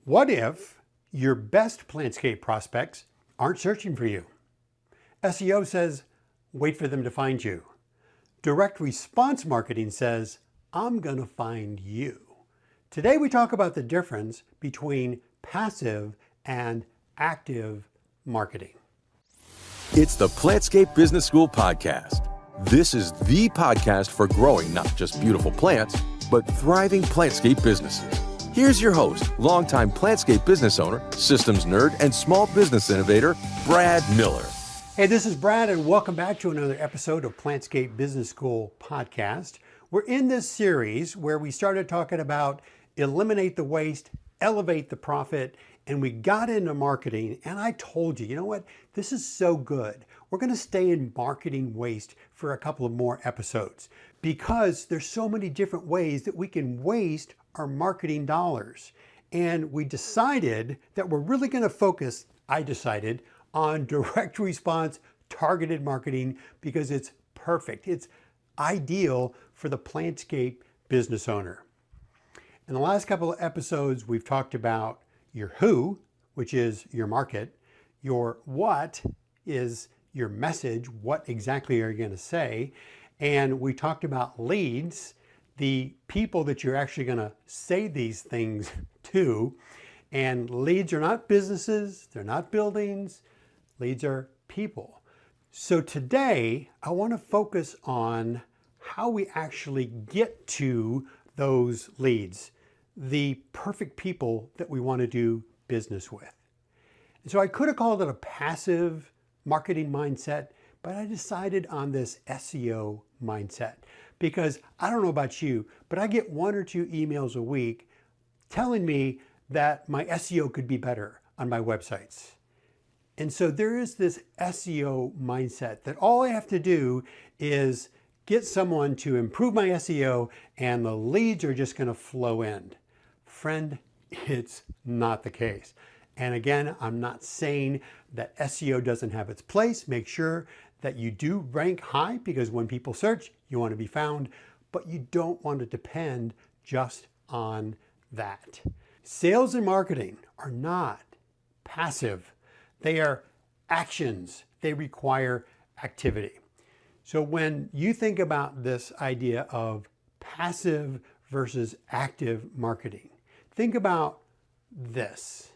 What if your best Plantscape prospects aren't searching for you? SEO says, wait for them to find you. Direct response marketing says, I'm going to find you. Today we talk about the difference between passive and active marketing. It's the Plantscape Business School podcast. This is the podcast for growing not just beautiful plants, but thriving plantscape businesses. Here's your host, longtime Plantscape business owner, systems nerd, and small business innovator, Brad Miller. Hey, this is Brad, and welcome back to another episode of Plantscape Business School podcast. We're in this series where we started talking about eliminate the waste, elevate the profit, and we got into marketing, and I told you, you know what? This is so good. We're going to stay in marketing waste for a couple of more episodes because there's so many different ways that we can waste our marketing dollars. And we decided that we're really going to focus, I decided, on direct response targeted marketing because it's perfect. It's ideal for the Plantscape business owner. In the last couple of episodes, we've talked about your who, which is your market, your what is your message, what exactly are you going to say, and we talked about leads, the people that you're actually going to say these things to. And leads are not businesses, they're not buildings, leads are people. So today I want to focus on how we actually get to those leads, the perfect people that we want to do business with. And so I could have called it a passive marketing mindset, but I decided on this SEO mindset because I don't know about you, but I get 1 or 2 emails a week telling me that my SEO could be better on my websites. And so there is this SEO mindset that all I have to do is get someone to improve my SEO and the leads are just going to flow in. Friend, it's not the case. And again, I'm not saying that SEO doesn't have its place. Make sure that you do rank high because when people search, you want to be found, but you don't want to depend just on that. Sales and marketing are not passive. They are actions. They require activity. So when you think about this idea of passive versus active marketing, think about this.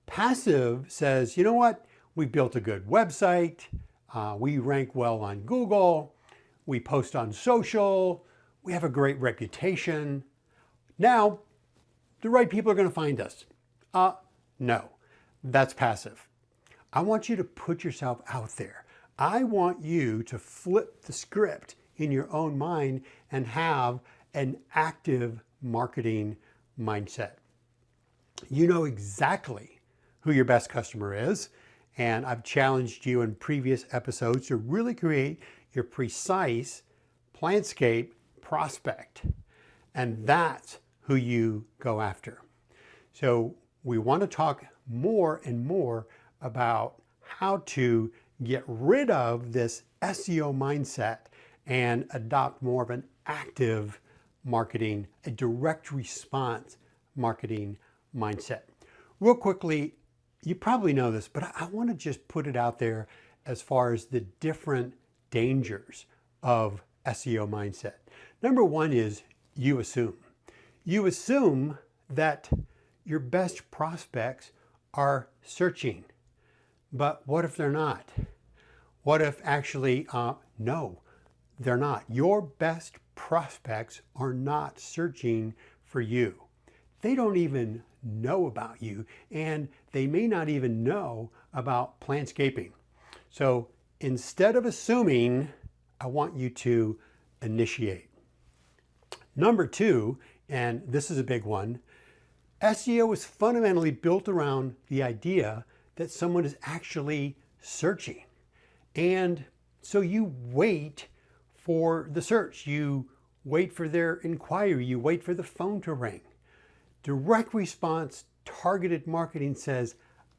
Passive says, you know what? We built a good website. We rank well on Google. We post on social. We have a great reputation. Now, the right people are going to find us. No, that's passive. I want you to put yourself out there. I want you to flip the script in your own mind and have an active marketing mindset. You know exactly who your best customer is, and I've challenged you in previous episodes to really create your precise Plantscape prospect, and that's who you go after. So we want to talk more and more about how to get rid of this SEO mindset and adopt more of an active marketing, a direct response marketing mindset. Real quickly, you probably know this, but I want to just put it out there as far as the different dangers of SEO mindset. Number one is you assume. You assume that your best prospects are searching. But what if they're not? What if actually, no, they're not. Your best prospects are not searching for you. They don't even know about you, and they may not even know about plantscaping. So instead of assuming, I want you to initiate. Number 2, and this is a big one, SEO is fundamentally built around the idea that someone is actually searching. And so you wait for the search, you wait for their inquiry, you wait for the phone to ring. Direct response targeted marketing says,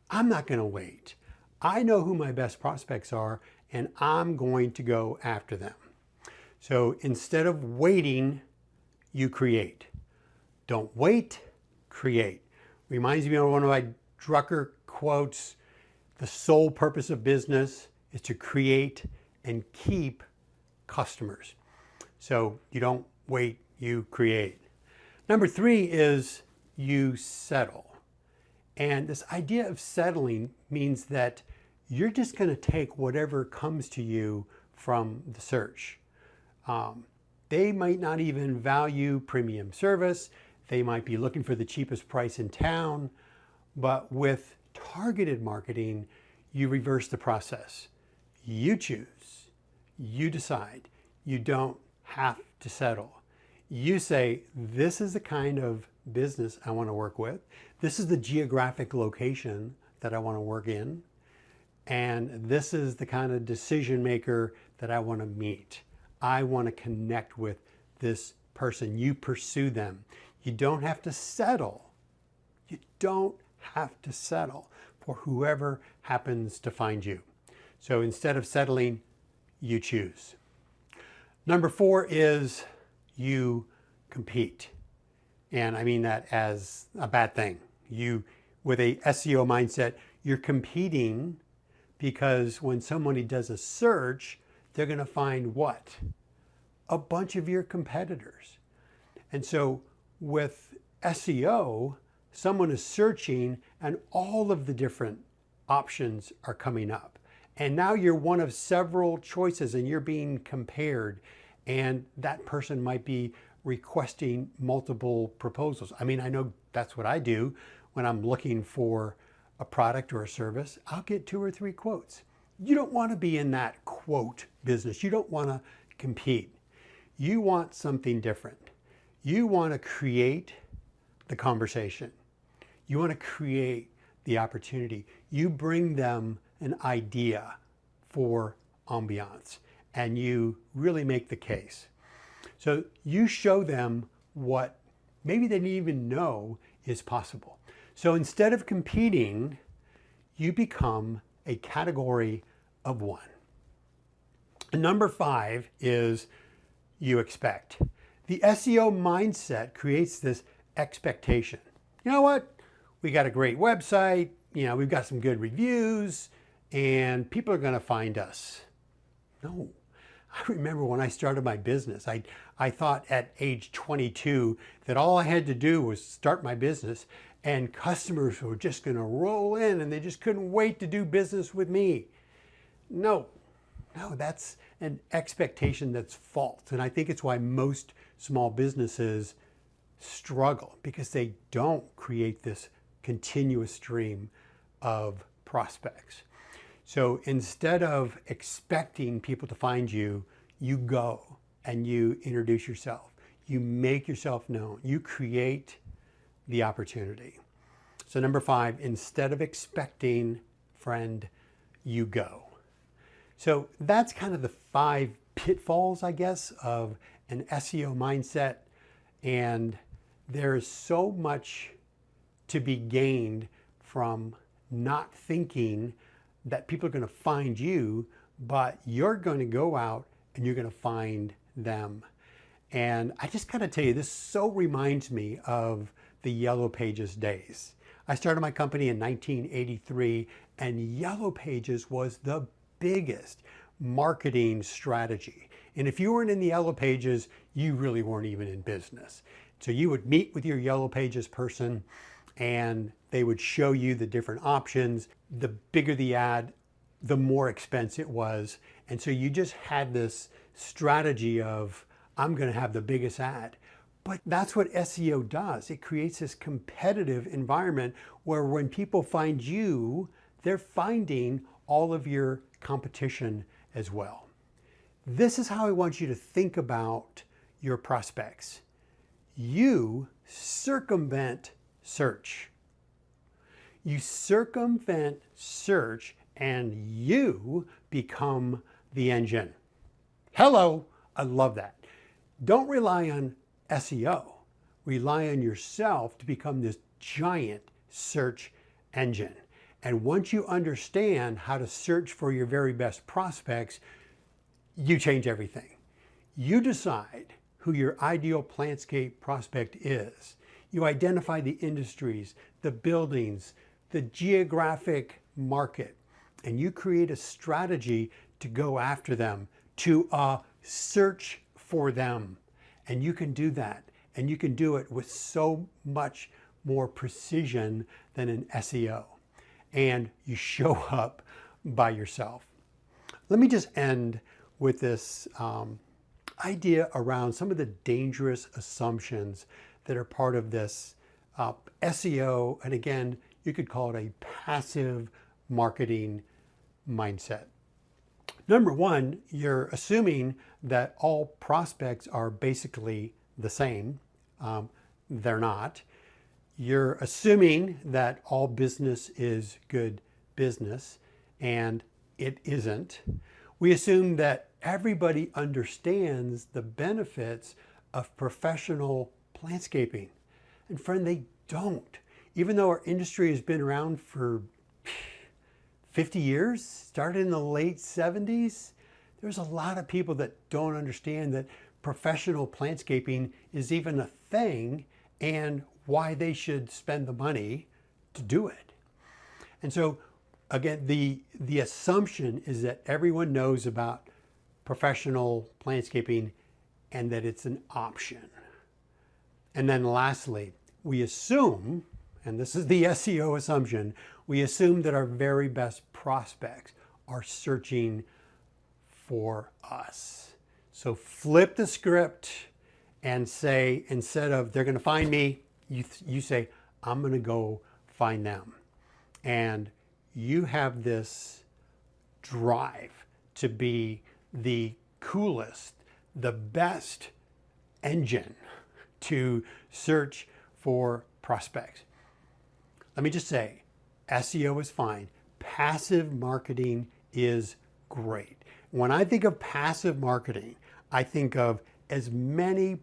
I'm not going to wait. I know who my best prospects are and I'm going to go after them. So instead of waiting, you create. Don't wait, create. Reminds me of one of my Drucker quotes: the sole purpose of business is to create and keep customers. So you don't wait, you create. Number 3 is you settle. And this idea of settling means that you're just going to take whatever comes to you from the search. They might not even value premium service. They might be looking for the cheapest price in town. But with targeted marketing, you reverse the process. You choose. You decide. You don't have to settle. You say, this is the kind of business I want to work with. This is the geographic location that I want to work in. And this is the kind of decision maker that I want to meet. I want to connect with this person. You pursue them. You don't have to settle. You don't have to settle for whoever happens to find you. So instead of settling, you choose. Number 4 is you compete. And I mean that as a bad thing. With a SEO mindset, you're competing because when somebody does a search, they're going to find what? A bunch of your competitors. And so with SEO, someone is searching and all of the different options are coming up. And now you're one of several choices and you're being compared, and that person might be requesting multiple proposals. I mean, I know that's what I do when I'm looking for a product or a service. I'll get 2 or 3 quotes. You don't want to be in that quote business. You don't want to compete. You want something different. You want to create the conversation. You want to create the opportunity. You bring them an idea for ambiance and you really make the case. So you show them what maybe they didn't even know is possible. So instead of competing, you become a category of one. And number 5 is you expect. The SEO mindset creates this expectation. You know what? We got a great website, we've got some good reviews, and people are going to find us. No. I remember when I started my business, I thought at age 22 that all I had to do was start my business and customers were just going to roll in and they just couldn't wait to do business with me. No, that's an expectation that's false. And I think it's why most small businesses struggle, because they don't create this continuous stream of prospects. So instead of expecting people to find you, you go and you introduce yourself. You make yourself known. You create the opportunity. So number 5, instead of expecting, friend, you go. So that's kind of the 5 pitfalls, I guess, of an SEO mindset. And there is so much to be gained from not thinking that people are going to find you, but you're going to go out and you're going to find them. And I just got to tell you, this so reminds me of the Yellow Pages days. I started my company in 1983, and Yellow Pages was the biggest marketing strategy. And if you weren't in the Yellow Pages, you really weren't even in business. So you would meet with your Yellow Pages person and they would show you the different options. The bigger the ad, the more expensive it was. And so you just had this strategy of, I'm going to have the biggest ad. But that's what SEO does. It creates this competitive environment where when people find you, they're finding all of your competition as well. This is how I want you to think about your prospects. You circumvent search. You circumvent search and you become the engine. Hello, I love that. Don't rely on SEO. Rely on yourself to become this giant search engine. And once you understand how to search for your very best prospects, you change everything. You decide who your ideal Plantscape prospect is. You identify the industries, the buildings, the geographic market, and you create a strategy to go after them, to search for them. And you can do that. And you can do it with so much more precision than an SEO. And you show up by yourself. Let me just end with this idea around some of the dangerous assumptions that are part of this SEO. And again, you could call it a passive marketing mindset. Number one, you're assuming that all prospects are basically the same. They're not. You're assuming that all business is good business, and it isn't. We assume that everybody understands the benefits of professional plantscaping. And friend, they don't. Even though our industry has been around for 50 years, started in the late 70s, there's a lot of people that don't understand that professional plantscaping is even a thing and why they should spend the money to do it. And so again, the assumption is that everyone knows about professional plantscaping and that it's an option. And then lastly, we assume, and this is the SEO assumption, we assume that our very best prospects are searching for us. So flip the script and say, instead of they're going to find me, you say, I'm going to go find them. And you have this drive to be the coolest, the best engine to search for prospects. Let me just say, SEO is fine. Passive marketing is great. When I think of passive marketing, I think of as many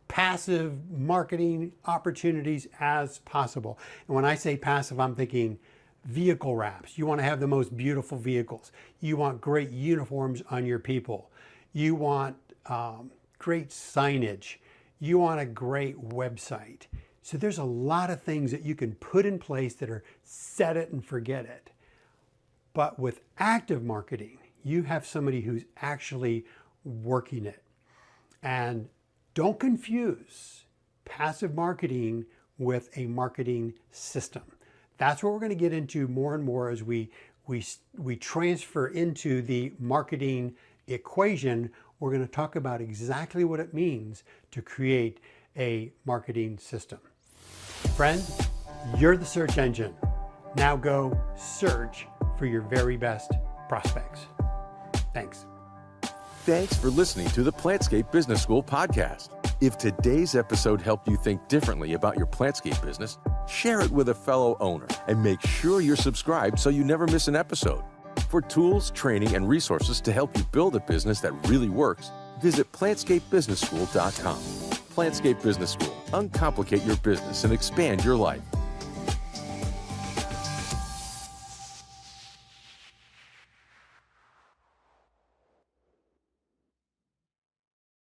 passive marketing opportunities as possible. And when I say passive, I'm thinking vehicle wraps. You want to have the most beautiful vehicles. You want great uniforms on your people. You want great signage. You want a great website. So there's a lot of things that you can put in place that are set it and forget it. But with active marketing, you have somebody who's actually working it. And don't confuse passive marketing with a marketing system. That's what we're going to get into more and more as we transfer into the marketing equation. We're going to talk about exactly what it means to create a marketing system. Friend, you're the search engine. Now go search for your very best prospects. Thanks. Thanks for listening to the Plantscape Business School podcast. If today's episode helped you think differently about your Plantscape business, share it with a fellow owner and make sure you're subscribed so you never miss an episode. For tools, training, and resources to help you build a business that really works, visit PlantscapeBusinessSchool.com. Plantscape Business School. Uncomplicate your business and expand your life.